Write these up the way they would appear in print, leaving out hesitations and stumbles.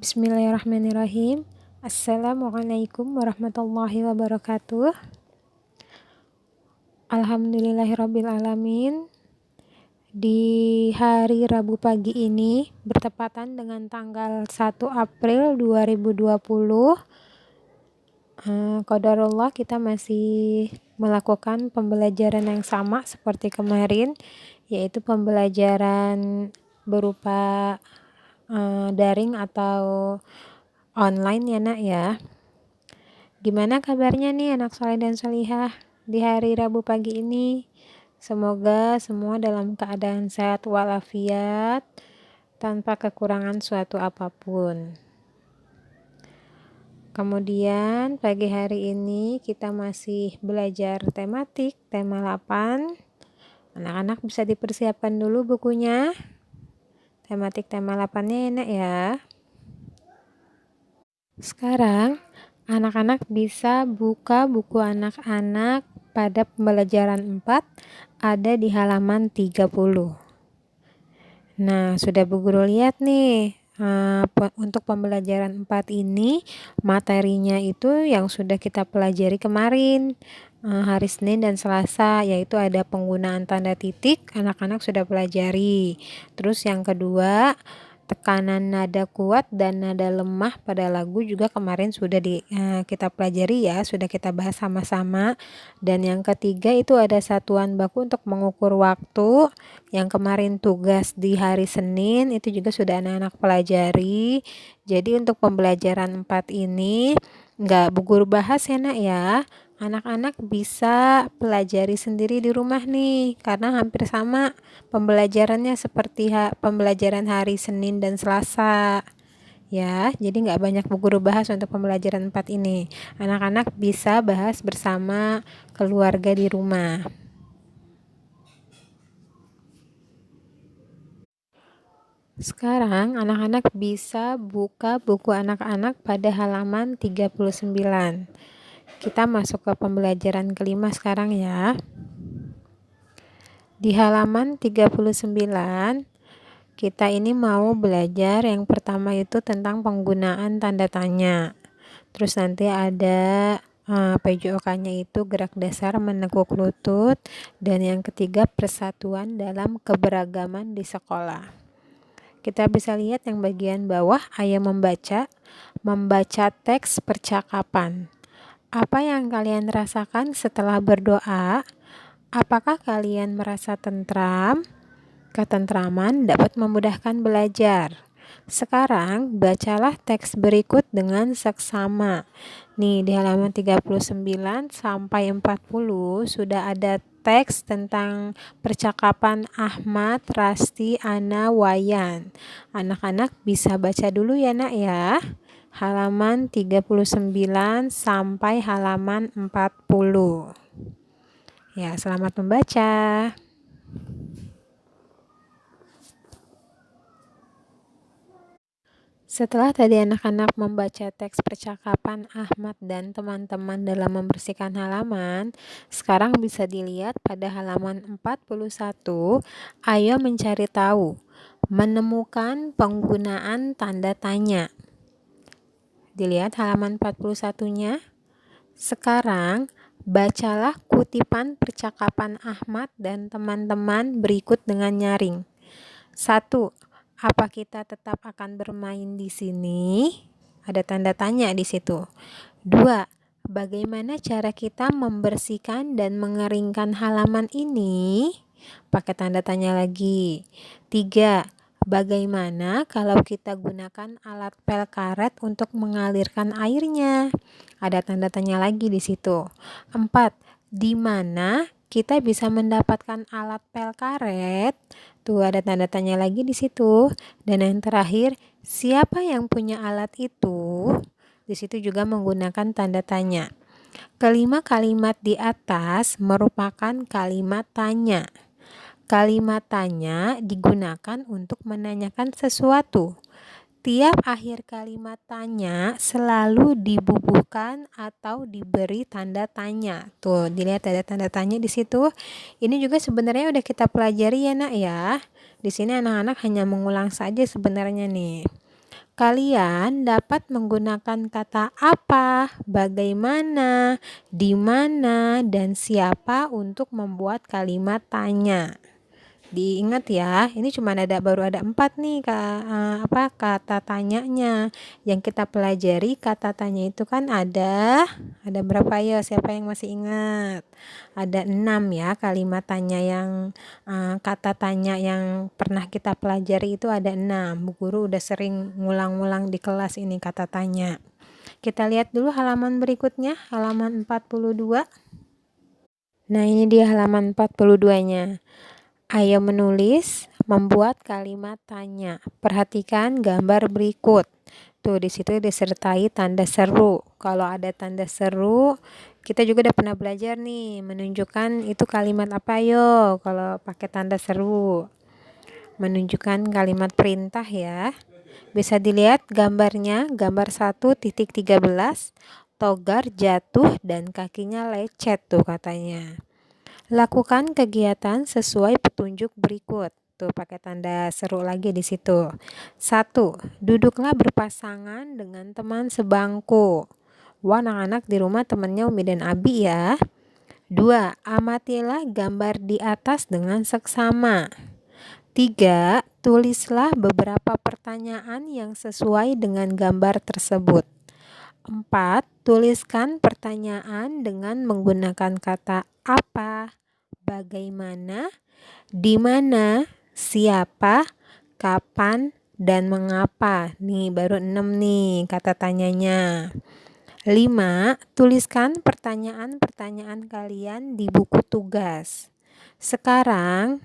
Bismillahirrahmanirrahim. Assalamualaikum warahmatullahi wabarakatuh. Alhamdulillahirrabbilalamin. Di hari Rabu pagi ini bertepatan dengan tanggal 1 April 2020, qadarullah kita masih melakukan pembelajaran yang sama seperti kemarin, yaitu pembelajaran berupa daring atau online ya nak ya. Gimana kabarnya nih anak soleh dan solihah di hari Rabu pagi ini? Semoga semua dalam keadaan sehat walafiat tanpa kekurangan suatu apapun. Kemudian pagi hari ini kita masih belajar tematik tema 8. Anak-anak bisa dipersiapkan dulu bukunya. Tematik tema 8-nya enak ya. Sekarang anak-anak bisa buka buku anak-anak pada pembelajaran 4 ada di halaman 30. Nah, sudah Bu Guru lihat nih, untuk pembelajaran 4 ini materinya itu yang sudah kita pelajari kemarin, hari Senin dan Selasa, yaitu ada penggunaan tanda titik, anak-anak sudah pelajari. Terus yang kedua, tekanan nada kuat dan nada lemah pada lagu juga kemarin sudah kita pelajari ya, sudah kita bahas sama-sama. Dan yang ketiga itu ada satuan baku untuk mengukur waktu, yang kemarin tugas di hari Senin itu juga sudah anak-anak pelajari. Jadi untuk pembelajaran 4 ini nggak Bu Guru bahas ya nak ya. Anak-anak bisa pelajari sendiri di rumah nih, karena hampir sama pembelajarannya seperti pembelajaran hari Senin dan Selasa ya. Jadi nggak banyak Bu Guru bahas untuk pembelajaran 4 ini. Anak-anak bisa bahas bersama keluarga di rumah. Sekarang anak-anak bisa buka buku anak-anak pada halaman 39. Kita masuk ke pembelajaran kelima sekarang ya. Di halaman 39 kita ini mau belajar yang pertama itu tentang penggunaan tanda tanya. Terus nanti ada PJOK-nya itu gerak dasar menekuk lutut, dan yang ketiga persatuan dalam keberagaman di sekolah. Kita bisa lihat yang bagian bawah, ayo membaca teks percakapan. Apa yang kalian rasakan setelah berdoa? Apakah kalian merasa tentram? Ketentraman dapat memudahkan belajar. Sekarang bacalah teks berikut dengan seksama. Nih di halaman 39 sampai 40 sudah ada teks tentang percakapan Ahmad, Rasti, Ana, Wayan. Anak-anak bisa baca dulu ya nak ya. Halaman 39 sampai halaman 40. Ya, selamat membaca. Setelah tadi anak-anak membaca teks percakapan Ahmad dan teman-teman dalam membersihkan halaman, sekarang bisa dilihat pada halaman 41, ayo mencari tahu, menemukan penggunaan tanda tanya. Dilihat halaman 41-nya. Sekarang bacalah kutipan percakapan Ahmad dan teman-teman berikut dengan nyaring. 1. Apa kita tetap akan bermain di sini? Ada tanda tanya di situ. 2. Bagaimana cara kita membersihkan dan mengeringkan halaman ini? Pakai tanda tanya lagi. 3. Bagaimana kalau kita gunakan alat pel karet untuk mengalirkan airnya? Ada tanda tanya lagi di situ. 4. Di mana kita bisa mendapatkan alat pel karet? Tuh ada tanda tanya lagi di situ. Dan yang terakhir, siapa yang punya alat itu? Di situ juga menggunakan tanda tanya. Kelima kalimat di atas merupakan kalimat tanya. Kalimat tanya digunakan untuk menanyakan sesuatu. Tiap akhir kalimat tanya selalu dibubuhkan atau diberi tanda tanya. Tuh, dilihat ada tanda tanya di situ. Ini juga sebenarnya udah kita pelajari ya nak ya. Di sini anak-anak hanya mengulang saja sebenarnya nih. Kalian dapat menggunakan kata apa, bagaimana, di mana, dan siapa untuk membuat kalimat tanya. Diingat ya, ini baru ada 4 nih kata tanyanya. Yang kita pelajari kata tanya itu kan ada berapa ya? Siapa yang masih ingat? Ada 6 ya kalimat tanya yang kata tanya yang pernah kita pelajari itu ada 6. Bu Guru udah sering ngulang-ngulang di kelas ini kata tanya. Kita lihat dulu halaman berikutnya, halaman 42. Nah, ini dia halaman 42-nya. Ayo menulis, membuat kalimat tanya. Perhatikan gambar berikut. Tuh, di situ disertai tanda seru. Kalau ada tanda seru, kita juga udah pernah belajar nih, menunjukkan itu kalimat apa yo kalau pakai tanda seru. Menunjukkan kalimat perintah ya. Bisa dilihat gambarnya, gambar 1.13, Togar jatuh dan kakinya lecet tuh katanya. Lakukan kegiatan sesuai petunjuk berikut. Tuh pakai tanda seru lagi di situ. 1. Duduklah berpasangan dengan teman sebangku. Wah, anak-anak di rumah temannya Umi dan Abi ya. 2. Amatilah gambar di atas dengan seksama. 3. Tulislah beberapa pertanyaan yang sesuai dengan gambar tersebut. 4. Tuliskan pertanyaan dengan menggunakan kata apa, bagaimana, di mana, siapa, kapan, dan mengapa. Nih baru 6 nih kata tanyanya. 5. Tuliskan pertanyaan-pertanyaan kalian di buku tugas. Sekarang,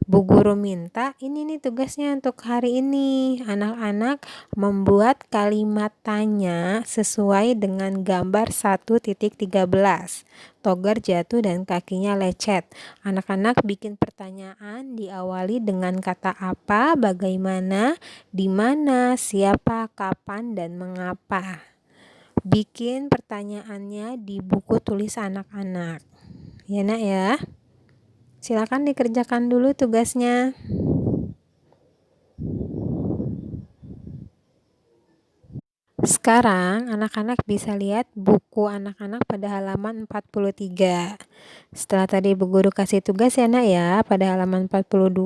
Bu Guru minta ini nih tugasnya untuk hari ini. Anak-anak membuat kalimat tanya sesuai dengan gambar 1.13. Togar jatuh dan kakinya lecet. Anak-anak bikin pertanyaan diawali dengan kata apa, bagaimana, di mana, siapa, kapan, dan mengapa. Bikin pertanyaannya di buku tulis anak-anak. Ya nak ya. Silakan dikerjakan dulu tugasnya. Sekarang anak-anak bisa lihat buku anak-anak pada halaman 43. Setelah tadi Bu Guru kasih tugas ya nak ya, pada halaman 42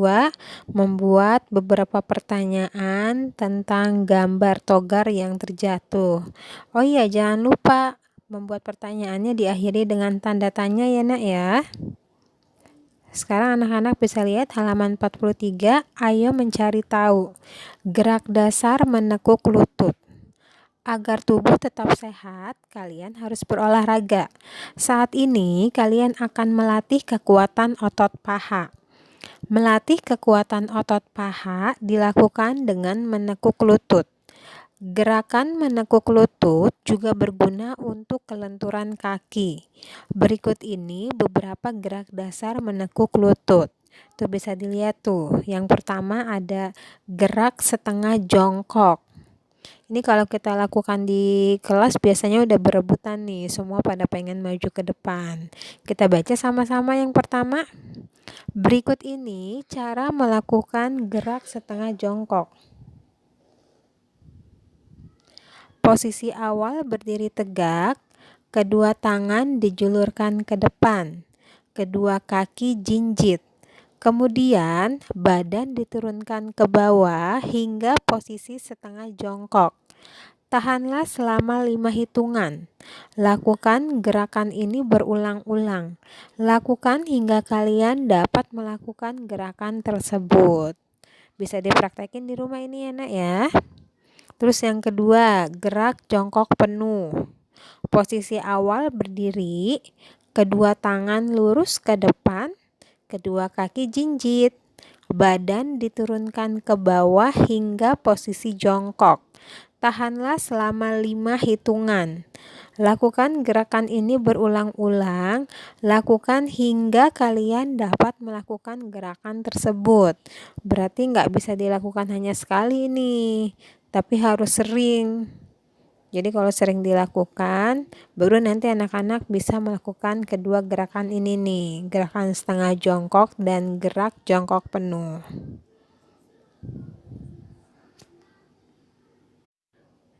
membuat beberapa pertanyaan tentang gambar togar yang terjatuh. Oh iya, jangan lupa membuat pertanyaannya diakhiri dengan tanda tanya ya nak ya. Sekarang anak-anak bisa lihat halaman 43, ayo mencari tahu. Gerak dasar menekuk lutut. Agar tubuh tetap sehat, kalian harus berolahraga. Saat ini, kalian akan melatih kekuatan otot paha. Melatih kekuatan otot paha dilakukan dengan menekuk lutut. Gerakan menekuk lutut juga berguna untuk kelenturan kaki. Berikut ini beberapa gerak dasar menekuk lutut. Tuh bisa dilihat tuh. Yang pertama ada gerak setengah jongkok. Ini kalau kita lakukan di kelas biasanya udah berebutan nih. Semua pada pengen maju ke depan. Kita baca sama-sama yang pertama. Berikut ini cara melakukan gerak setengah jongkok. Posisi awal berdiri tegak, kedua tangan dijulurkan ke depan, kedua kaki jinjit. Kemudian badan diturunkan ke bawah hingga posisi setengah jongkok. Tahanlah selama 5 hitungan. Lakukan gerakan ini berulang-ulang. Lakukan hingga kalian dapat melakukan gerakan tersebut. Bisa dipraktekin di rumah ini ya nak ya. Terus yang kedua, gerak jongkok penuh. Posisi awal berdiri, kedua tangan lurus ke depan, kedua kaki jinjit. Badan diturunkan ke bawah hingga posisi jongkok. Tahanlah selama 5 hitungan. Lakukan gerakan ini berulang-ulang. Lakukan hingga kalian dapat melakukan gerakan tersebut. Berarti nggak bisa dilakukan hanya sekali nih, tapi harus sering. Jadi kalau sering dilakukan, baru nanti anak-anak bisa melakukan kedua gerakan ini nih. Gerakan setengah jongkok dan gerak jongkok penuh.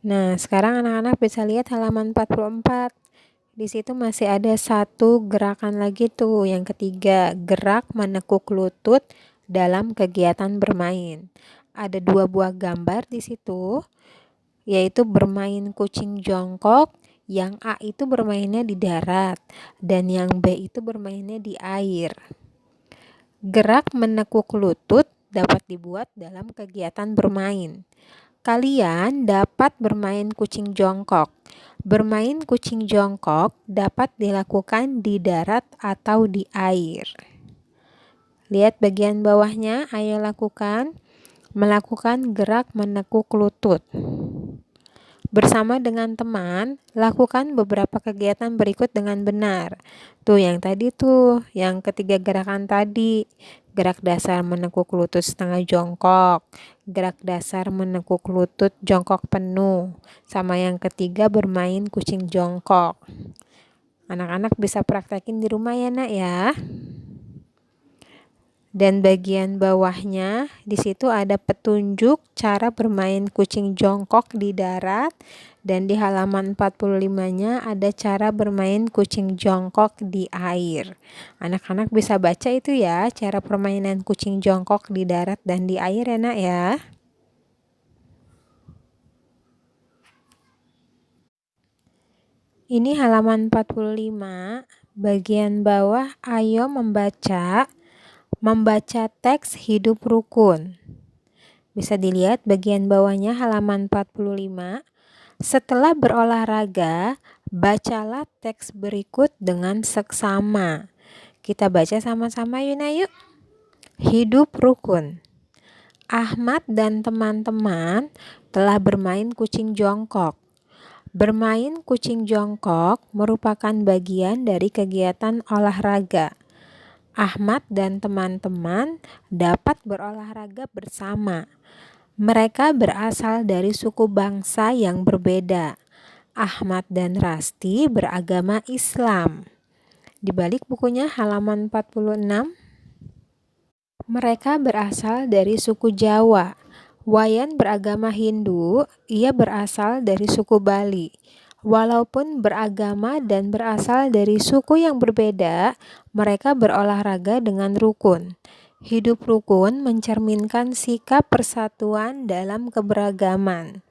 Nah, sekarang anak-anak bisa lihat halaman 44. Di situ masih ada satu gerakan lagi tuh, yang ketiga, gerak menekuk lutut dalam kegiatan bermain. Ada 2 buah gambar di situ, yaitu bermain kucing jongkok, yang A itu bermainnya di darat, dan yang B itu bermainnya di air. Gerak menekuk lutut dapat dibuat dalam kegiatan bermain. Kalian dapat bermain kucing jongkok. Bermain kucing jongkok dapat dilakukan di darat atau di air. Lihat bagian bawahnya, ayo lakukan. Melakukan gerak menekuk lutut. Bersama dengan teman, lakukan beberapa kegiatan berikut dengan benar. Tuh yang tadi tuh, yang ketiga gerakan tadi. Gerak dasar menekuk lutut setengah jongkok. Gerak dasar menekuk lutut jongkok penuh. Sama yang ketiga bermain kucing jongkok. Anak-anak bisa praktekin di rumah ya nak ya. Dan bagian bawahnya di situ ada petunjuk cara bermain kucing jongkok di darat, dan di halaman 45-nya ada cara bermain kucing jongkok di air. Anak-anak bisa baca itu ya, cara permainan kucing jongkok di darat dan di air ya nak ya. Ini halaman 45, bagian bawah, ayo membaca teks hidup rukun. Bisa dilihat bagian bawahnya halaman 45. Setelah berolahraga, bacalah teks berikut dengan seksama. Kita baca sama-sama yuk. Hidup rukun. Ahmad dan teman-teman telah bermain kucing jongkok. Bermain kucing jongkok merupakan bagian dari kegiatan olahraga. Ahmad dan teman-teman dapat berolahraga bersama. Mereka berasal dari suku bangsa yang berbeda. Ahmad dan Rasti beragama Islam. Di balik bukunya halaman 46. Mereka berasal dari suku Jawa. Wayan beragama Hindu, ia berasal dari suku Bali. Walaupun beragama dan berasal dari suku yang berbeda, mereka berolahraga dengan rukun. Hidup rukun mencerminkan sikap persatuan dalam keberagaman.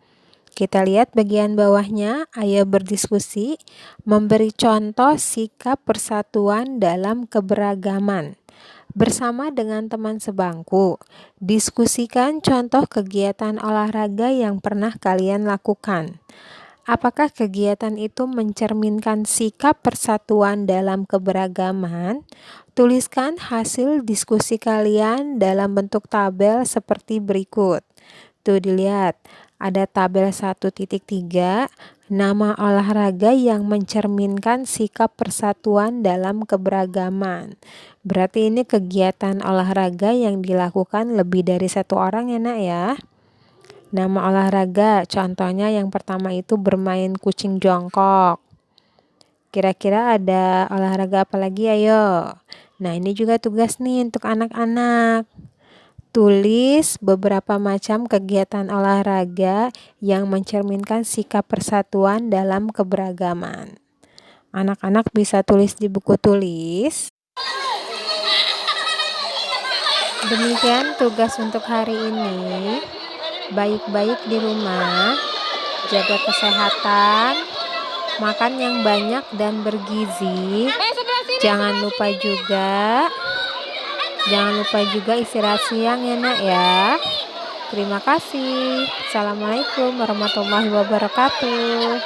Kita lihat bagian bawahnya, ayo berdiskusi, memberi contoh sikap persatuan dalam keberagaman. Bersama dengan teman sebangku, diskusikan contoh kegiatan olahraga yang pernah kalian lakukan. Apakah kegiatan itu mencerminkan sikap persatuan dalam keberagaman? Tuliskan hasil diskusi kalian dalam bentuk tabel seperti berikut. Tuh dilihat, ada tabel 1.3, nama olahraga yang mencerminkan sikap persatuan dalam keberagaman. Berarti ini kegiatan olahraga yang dilakukan lebih dari satu orang ya nak ya. Nama olahraga, contohnya yang pertama itu bermain kucing jongkok. Kira-kira ada olahraga apa lagi ayo? Nah ini juga tugas nih untuk anak-anak. Tulis beberapa macam kegiatan olahraga yang mencerminkan sikap persatuan dalam keberagaman. Anak-anak bisa tulis di buku tulis. Demikian tugas untuk hari ini. Baik-baik di rumah, jaga kesehatan, makan yang banyak dan bergizi. Jangan lupa juga istirahat siang ya nak ya. Terima kasih. Assalamualaikum warahmatullahi wabarakatuh.